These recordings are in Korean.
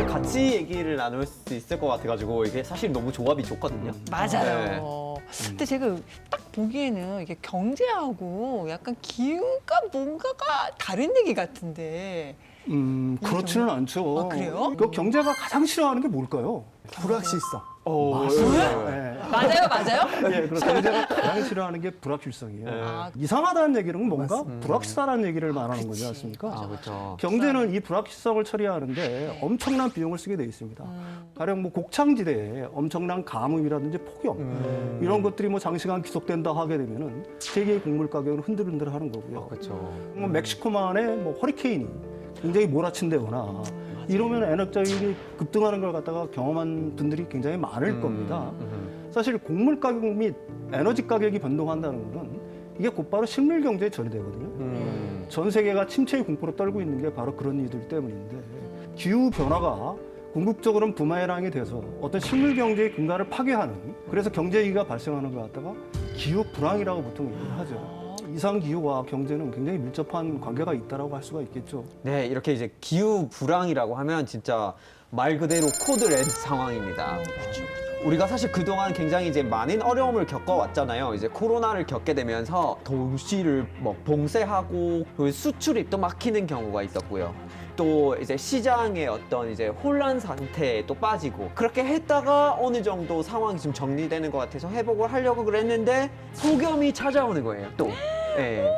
같이 얘기를 나눌 수 있을 것 같아가지고 이게 사실 너무 조합이 좋거든요. 맞아요. 근데 제가 딱 보기에는 이게 경제하고 약간 기후가 뭔가가 다른 얘기 같은데. 그렇지는 않죠. 아, 그래요? 그 경제가 가장 싫어하는 게 뭘까요? 불확실성. 네. 맞아요? 예, 그래서 경제가 가장 싫어하는 게 불확실성이에요. 아, 이상하다는 얘기는 뭔가 불확실하다는 얘기를 말하는 거지 않습니까? 아, 그렇죠. 경제는 이 불확실성을 처리하는데 엄청난 비용을 쓰게 돼 있습니다. 가령 뭐 곡창지대에 엄청난 가뭄이라든지 폭염 이런 것들이 뭐 장시간 지속된다 하게 되면은 세계의 곡물 가격은 흔들흔들하는 거고요. 그렇죠. 뭐 멕시코만에 뭐 허리케인이 굉장히 몰아친다거나 이러면 에너지가격이 급등하는 걸 갖다가 경험한 분들이 굉장히 많을 겁니다. 사실 곡물 가격 및 에너지 가격이 변동한다는 것은 이게 곧바로 식물 경제에 전이되거든요. 전 세계가 침체의 공포로 떨고 있는 게 바로 그런 이유들 때문인데 기후 변화가 궁극적으로는 부메랑이 돼서 어떤 식물 경제의 근간을 파괴하는 그래서 경제 위기가 발생하는 것 갖다가 기후 불황이라고 보통 얘기를 하죠. 이상 기후와 경제는 굉장히 밀접한 관계가 있다라고 할 수가 있겠죠. 네, 이렇게 이제 기후 불황이라고 하면 진짜 말 그대로 코드 레드 상황입니다. 우리가 사실 그동안 굉장히 이제 많은 어려움을 겪어왔잖아요. 이제 코로나를 겪게 되면서 도시를 뭐 봉쇄하고 그리고 수출이 또 막히는 경우가 있었고요. 또 이제 시장의 어떤 이제 혼란 상태에 또 빠지고 그렇게 했다가 어느 정도 상황이 좀 정리되는 것 같아서 회복을 하려고 그랬는데 폭염이 찾아오는 거예요. 또. 네.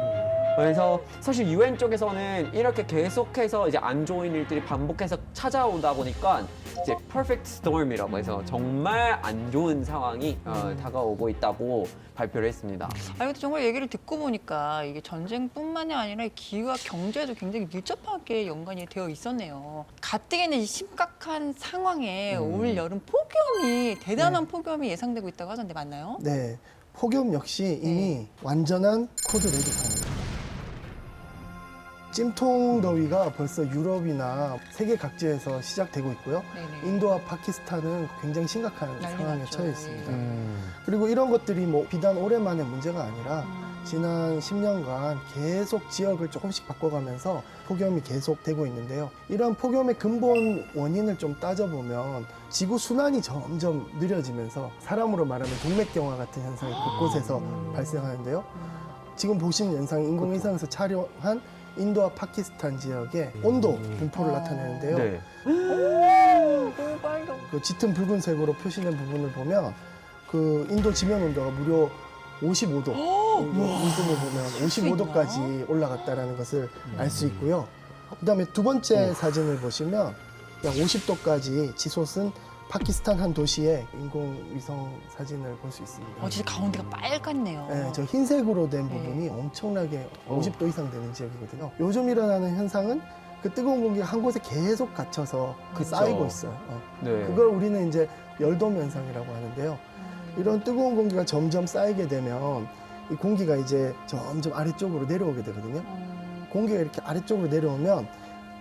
그래서 사실 UN 쪽에서는 이렇게 계속해서 이제 안 좋은 일들이 반복해서 찾아오다 보니까 이제 perfect storm이라고 해서 정말 안 좋은 상황이 다가오고 있다고 발표를 했습니다. 아니 근데 정말 얘기를 듣고 보니까 이게 전쟁뿐만이 아니라 기후와 경제도 굉장히 밀접하게 연관이 되어 있었네요. 가뜩이나 이 심각한 상황에 올 여름 폭염이 대단한 폭염이 예상되고 있다고 하던데 맞나요? 네. 폭염 역시 이미 완전한 코드 레드 상황입니다. 찜통 더위가 벌써 유럽이나 세계 각지에서 시작되고 있고요. 네네. 인도와 파키스탄은 굉장히 심각한 난리 상황에 났죠. 처해 있습니다. 예. 그리고 이런 것들이 뭐 비단 올해만의 문제가 아니라 지난 10년간 계속 지역을 조금씩 바꿔가면서 폭염이 계속되고 있는데요. 이러한 폭염의 근본 원인을 좀 따져보면 지구 순환이 점점 느려지면서 사람으로 말하면 동맥경화 같은 현상이 곳곳에서 발생하는데요. 지금 보시는 영상이 인공위성에서 촬영한 인도와 파키스탄 지역의 온도 분포를 나타내는데요. 네. 너무 빨개. 그 짙은 붉은색으로 표시된 부분을 보면 그 인도 지면 온도가 무려 55도, 인근을 보면 55도까지 올라갔다는 것을 알 수 있고요. 그다음에 두 번째 사진을 보시면 약 50도까지 치솟은 파키스탄 한 도시의 인공위성 사진을 볼 수 있습니다. 진짜 가운데가 빨갛네요. 네, 저 흰색으로 된 네. 부분이 엄청나게 50도 이상 되는 지역이거든요. 요즘 일어나는 현상은 그 뜨거운 공기가 한 곳에 계속 갇혀서 그쵸. 쌓이고 있어요. 네. 그걸 우리는 이제 열돔 현상이라고 하는데요. 이런 뜨거운 공기가 점점 쌓이게 되면 이 공기가 이제 점점 아래쪽으로 내려오게 되거든요. 공기가 이렇게 아래쪽으로 내려오면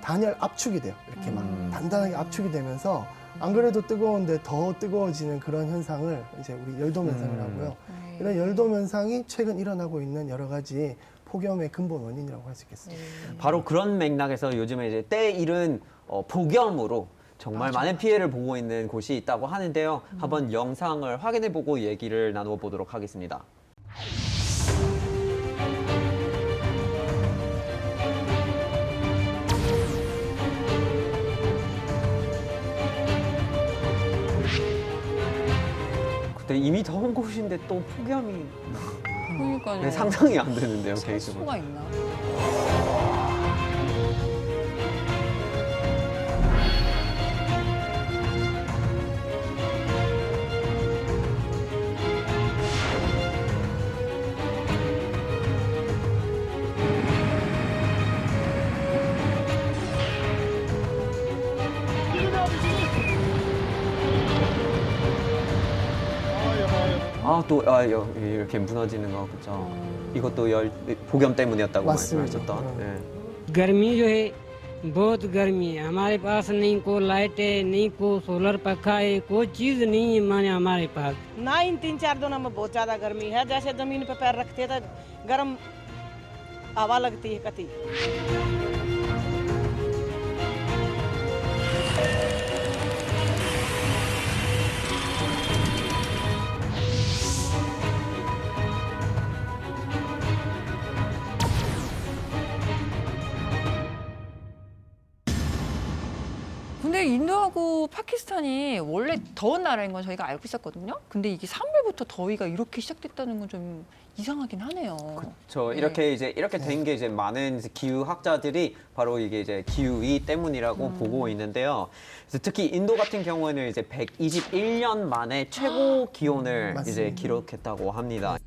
단열 압축이 돼요. 이렇게 막 단단하게 압축이 되면서 안 그래도 뜨거운데 더 뜨거워지는 그런 현상을 이제 우리 열돔 현상이라고요. 이런 열돔 현상이 최근 일어나고 있는 여러 가지 폭염의 근본 원인이라고 할 수 있겠습니다. 바로 그런 맥락에서 요즘에 이제 때 이른 폭염으로 정말 많은 피해를 보고 있는 곳이 있다고 하는데요. 한번 영상을 확인해보고 얘기를 나누어 보도록 하겠습니다. 근데 이미 더운 곳인데 또 폭염이 그러니까요. 네, 상상이 안 되는데요, 살 개인적으로. 수가 있나? 이렇게 무너지는 거, 그죠? 이것도 폭염 때문이었다고 맞습니다. 말씀하셨던. 네. गर्मी जो है बहुत गर्मी है हमारे पास नहीं को लाइट है नहीं को सोलर पंखा है कोई चीज़ नहीं है माने हमारे पास ना इन 3-4 दिनों में बहुत ज्यादा गर्मी है जैसे जमीन पे पैर रखते हैं तो गर्म हवा लगती है कति 근데 인도하고 파키스탄이 원래 더운 나라인 건 저희가 알고 있었거든요. 근데 이게 3월부터 더위가 이렇게 시작됐다는 건 좀 이상하긴 하네요. 저 네. 이렇게 된 게 이제 많은 기후학자들이 바로 이게 이제 기후위 때문이라고 보고 있는데요. 그래서 특히 인도 같은 경우에는 이제 121년 만에 최고 기온을 이제 맞습니다. 기록했다고 합니다.